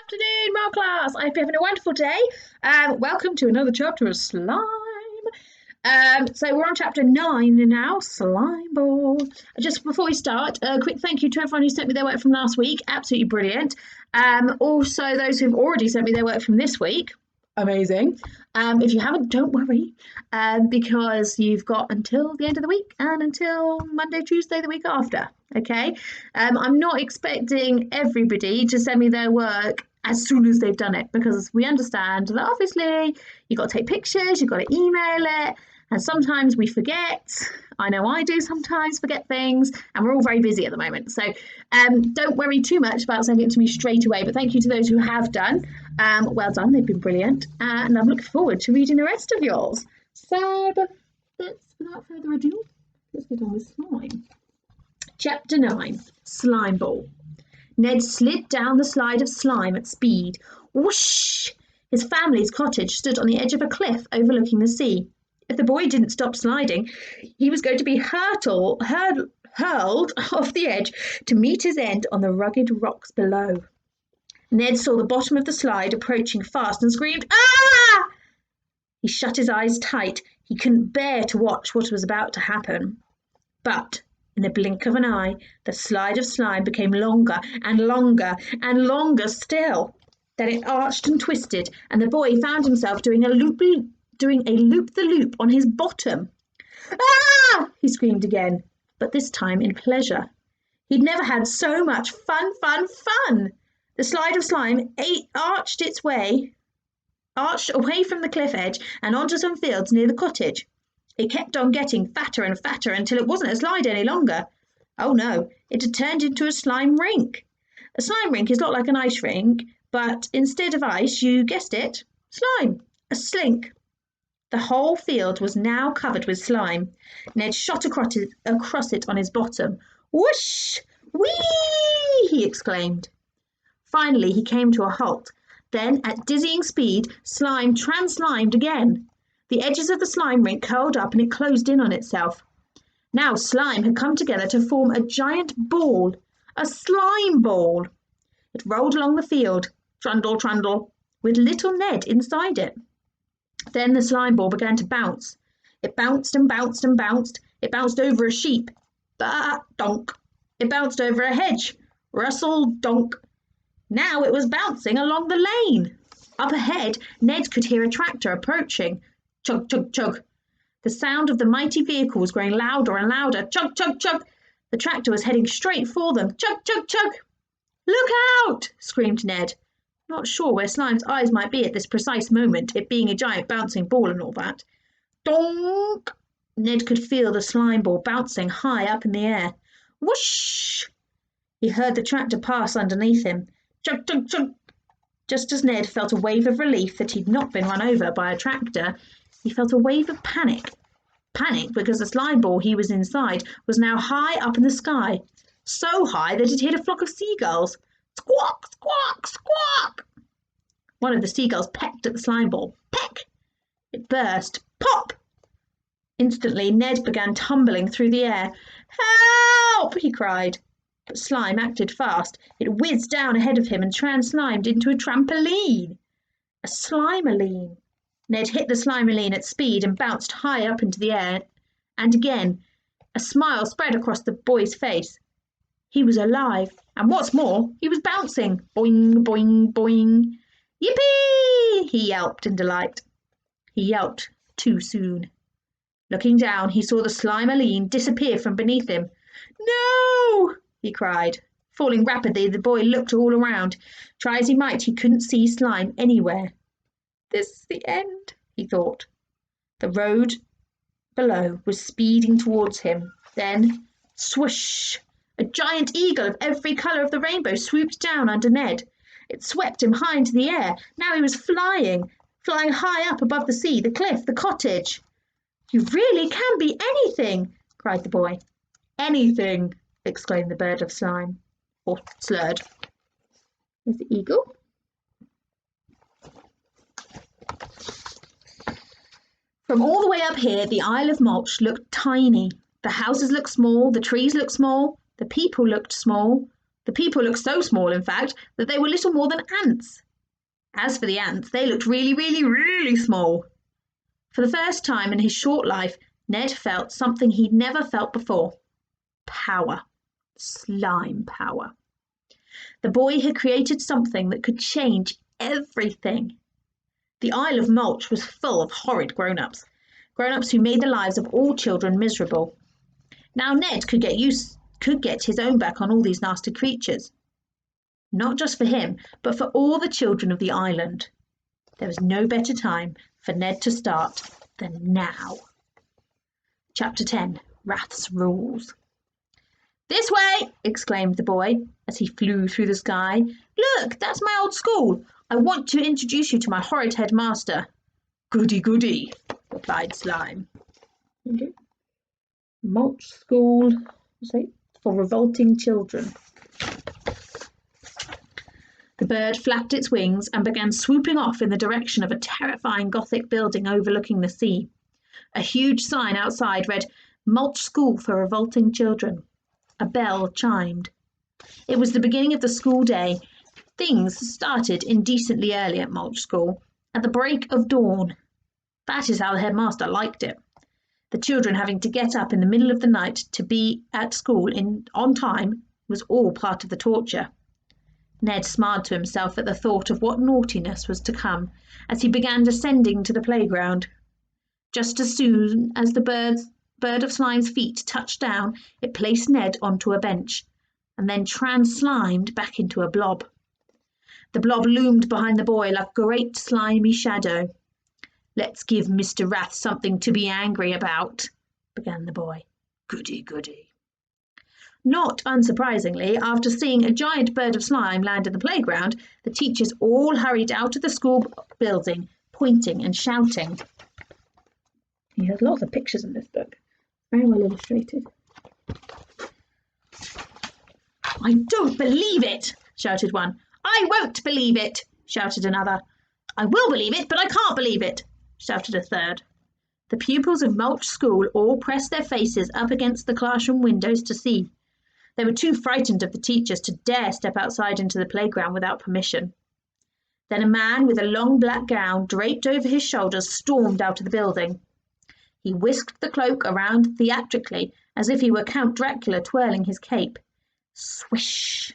Afternoon, my class. I hope you're having a wonderful day. Welcome to another chapter of slime. So we're on chapter 9 now, slime ball. Just before we start, a quick thank you to everyone who sent me their work from last week. Absolutely brilliant. Also, those who've already sent me their work from this week. Amazing. If you haven't, don't worry, because you've got until the end of the week and until Monday, Tuesday, the week after. Okay. I'm not expecting everybody to send me their work as soon as they've done it, because we understand that obviously you've got to take pictures, you've got to email it, and sometimes we forget. I know I do sometimes forget things, and we're all very busy at the moment. So don't worry too much about sending it to me straight away, but thank you to those who have done. Well done, they've been brilliant, and I'm looking forward to reading the rest of yours. So without further ado, let's get on with slime. Chapter 9, Slime Ball. Ned slid down the slide of slime at speed. Whoosh! His family's cottage stood on the edge of a cliff overlooking the sea. If the boy didn't stop sliding, he was going to be hurled off the edge to meet his end on the rugged rocks below. Ned saw the bottom of the slide approaching fast and screamed, "Ah!" He shut his eyes tight. He couldn't bear to watch what was about to happen. But in the blink of an eye, the slide of slime became longer and longer and longer still. Then it arched and twisted, and the boy found himself doing a loop-the-loop on his bottom. "Ah!" he screamed again, but this time in pleasure. He'd never had so much fun. The slide of slime arched away from the cliff edge and onto some fields near the cottage. It kept on getting fatter and fatter until it wasn't a slide any longer. Oh no, it had turned into a slime rink. A slime rink is not like an ice rink, but instead of ice, you guessed it, slime, a slink. The whole field was now covered with slime. Ned shot across it on his bottom. "Whoosh! Whee!" he exclaimed. Finally, he came to a halt. Then, at dizzying speed, slime translimed again. The edges of the slime rink curled up and it closed in on itself. Now slime had come together to form a giant ball, a slime ball. It rolled along the field, trundle, trundle, with little Ned inside it. Then the slime ball began to bounce. It bounced and bounced and bounced. It bounced over a sheep. Bah, donk. It bounced over a hedge. Rustle, donk. Now it was bouncing along the lane. Up ahead, Ned could hear a tractor approaching. Chug, chug, chug. The sound of the mighty vehicle was growing louder and louder. Chug, chug, chug. The tractor was heading straight for them. Chug, chug, chug. "Look out!" screamed Ned, not sure where Slime's eyes might be at this precise moment, it being a giant bouncing ball and all that. Donk! Ned could feel the slime ball bouncing high up in the air. Whoosh! He heard the tractor pass underneath him. Chug, chug, chug. Just as Ned felt a wave of relief that he'd not been run over by a tractor, he felt a wave of panic. Panic because the slime ball he was inside was now high up in the sky, so high that it hit a flock of seagulls. Squawk, squawk, squawk! One of the seagulls pecked at the slime ball. Peck! It burst. Pop! Instantly, Ned began tumbling through the air. "Help!" he cried. But slime acted fast. It whizzed down ahead of him and translimed into a trampoline. A slimaline. Ned hit the slimaline at speed and bounced high up into the air. And again, a smile spread across the boy's face. He was alive, and what's more, he was bouncing. Boing, boing, boing. "Yippee!" he yelped in delight. He yelped too soon. Looking down, he saw the slimaline disappear from beneath him. "No!" he cried. Falling rapidly, the boy looked all around. Try as he might, he couldn't see slime anywhere. "This is the end," he thought. The road below was speeding towards him. Then, swoosh! A giant eagle of every colour of the rainbow swooped down under Ned. It swept him high into the air. Now he was flying high up above the sea, the cliff, the cottage. "You really can be anything," cried the boy. "Anything," exclaimed the bird of slime, or slurred. There's the eagle. From all the way up here, the Isle of Mulch looked tiny. The houses looked small, the trees looked small, the people looked small, The people looked so small, in fact, that they were little more than ants. As for the ants, they looked really, really, really small. For the first time in his short life, Ned felt something he'd never felt before. Power. Slime power. The boy had created something that could change everything. The Isle of Mulch was full of horrid grown-ups who made the lives of all children miserable. Now Ned could get his own back on all these nasty creatures. Not just for him, but for all the children of the island. There was no better time for Ned to start than now. Chapter 10. Rath's Rules. "This way!" exclaimed the boy as he flew through the sky. "Look, that's my old school. I want to introduce you to my horrid headmaster." "Goody, goody," replied Slime. Okay. Mulch School for revolting children. The bird flapped its wings and began swooping off in the direction of a terrifying Gothic building overlooking the sea. A huge sign outside read, "Mulch School for Revolting Children." A bell chimed. It was the beginning of the school day. Things started indecently early at Mulch School, at the break of dawn. That is how the headmaster liked it. The children having to get up in the middle of the night to be at school on time was all part of the torture. Ned smiled to himself at the thought of what naughtiness was to come as he began descending to the playground. Just as soon as the bird of Slime's feet touched down, it placed Ned onto a bench and then trans-slimed back into a blob. The blob loomed behind the boy like a great slimy shadow. "Let's give Mr. Rath something to be angry about," began the boy. "Goody, goody." Not unsurprisingly, after seeing a giant bird of slime land in the playground, the teachers all hurried out of the school building, pointing and shouting. He has lots of pictures in this book. Very well illustrated. "I don't believe it," shouted one. "I won't believe it," shouted another. "I will believe it, but I can't believe it," shouted a third. The pupils of Mulch School all pressed their faces up against the classroom windows to see. They were too frightened of the teachers to dare step outside into the playground without permission. Then a man with a long black gown draped over his shoulders stormed out of the building. He whisked the cloak around theatrically as if he were Count Dracula twirling his cape. Swish!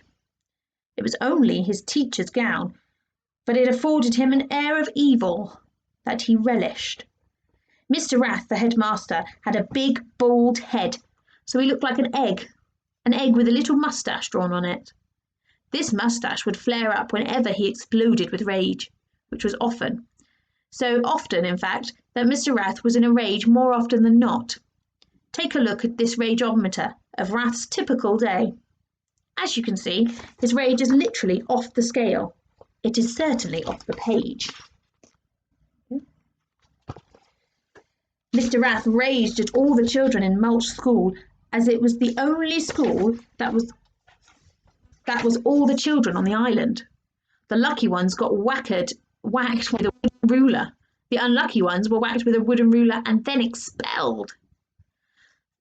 It was only his teacher's gown, but it afforded him an air of evil that he relished. Mr. Rath, the headmaster, had a big, bald head, so he looked like an egg with a little moustache drawn on it. This moustache would flare up whenever he exploded with rage, which was often. So often, in fact, that Mr. Rath was in a rage more often than not. Take a look at this rageometer of Rath's typical day. As you can see, his rage is literally off the scale. It is certainly off the page. Mr. Rath raged at all the children in Mulch School, as it was the only school that was all the children on the island. The lucky ones got whacked with a wooden ruler. The unlucky ones were whacked with a wooden ruler and then expelled.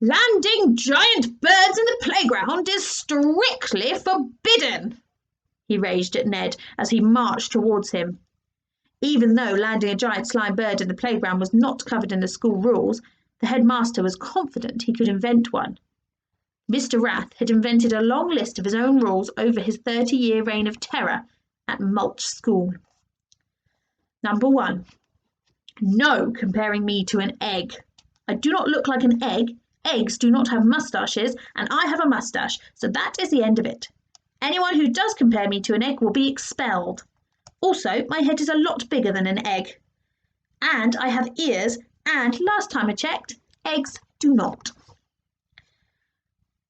"Landing giant birds in the playground is strictly forbidden," he raged at Ned as he marched towards him. Even though landing a giant slime bird in the playground was not covered in the school rules, the headmaster was confident he could invent one. Mr. Rath had invented a long list of his own rules over his 30-year reign of terror at Mulch School. Number 1. No comparing me to an egg. I do not look like an egg. Eggs do not have moustaches, and I have a moustache, so that is the end of it. Anyone who does compare me to an egg will be expelled. Also, my head is a lot bigger than an egg. And I have ears, and last time I checked, eggs do not.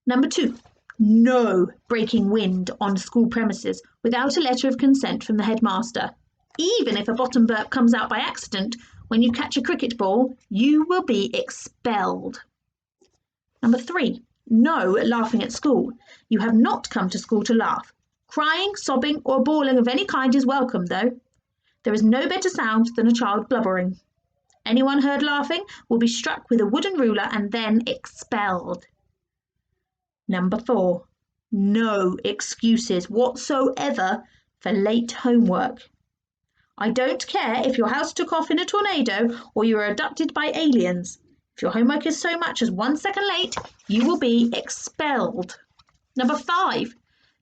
Number 2. No breaking wind on school premises without a letter of consent from the headmaster. Even if a bottom burp comes out by accident, when you catch a cricket ball, you will be expelled. Number 3. No laughing at school. You have not come to school to laugh. Crying, sobbing, or bawling of any kind is welcome, though. There is no better sound than a child blubbering. Anyone heard laughing will be struck with a wooden ruler and then expelled. Number 4. No excuses whatsoever for late homework. I don't care if your house took off in a tornado or you were abducted by aliens. If your homework is so much as 1 second late, you will be expelled. Number 5,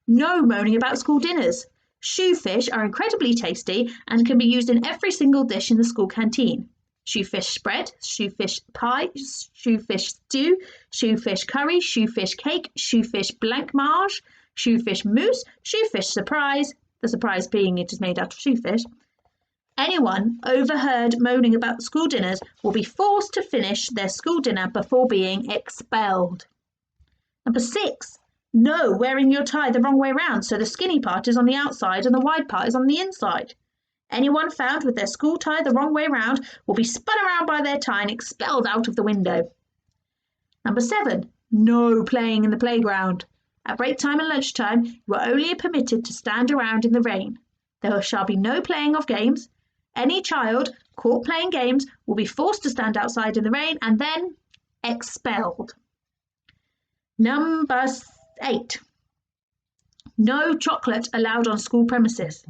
no moaning about school dinners. Shoefish are incredibly tasty and can be used in every single dish in the school canteen. Shoefish spread, shoefish pie, shoefish stew, shoefish curry, shoefish cake, shoefish blancmange, shoefish mousse, shoefish surprise, the surprise being it is made out of shoefish. Anyone overheard moaning about school dinners will be forced to finish their school dinner before being expelled. Number 6, no wearing your tie the wrong way round, so the skinny part is on the outside and the wide part is on the inside. Anyone found with their school tie the wrong way round will be spun around by their tie and expelled out of the window. Number 7, no playing in the playground. At break time and lunchtime, you are only permitted to stand around in the rain. There shall be no playing of games. Any child caught playing games will be forced to stand outside in the rain and then expelled. Number 8, no chocolate allowed on school premises.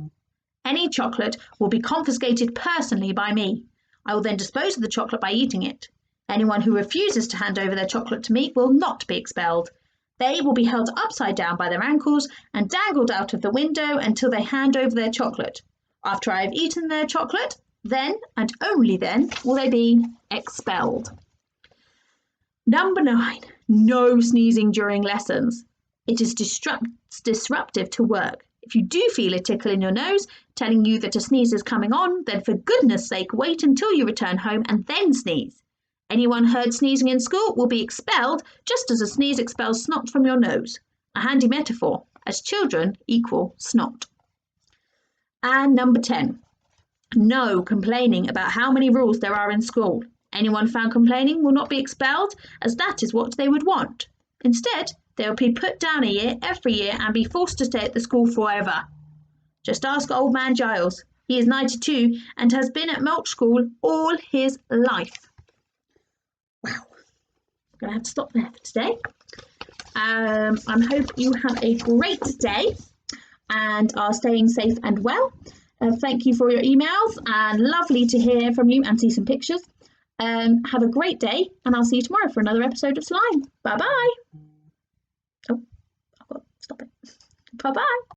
Any chocolate will be confiscated personally by me. I will then dispose of the chocolate by eating it. Anyone who refuses to hand over their chocolate to me will not be expelled. They will be held upside down by their ankles and dangled out of the window until they hand over their chocolate. After I have eaten their chocolate, then and only then will they be expelled. Number 9, no sneezing during lessons. It is disruptive to work. If you do feel a tickle in your nose telling you that a sneeze is coming on, then for goodness sake wait until you return home and then sneeze. Anyone heard sneezing in school will be expelled just as a sneeze expels snot from your nose. A handy metaphor, as children equal snot. And number 10, no complaining about how many rules there are in school. Anyone found complaining will not be expelled, as that is what they would want. Instead, they will be put down a year every year and be forced to stay at the school forever. Just ask old man Giles. He is 92 and has been at Mulch School all his life. Wow, I'm going to have to stop there for today. I hope you have a great day and are staying safe and well. Thank you for your emails and lovely to hear from you and see some pictures. Have a great day and I'll see you tomorrow for another episode of Slime. Bye bye. Oh, I've got to stop it. Bye bye.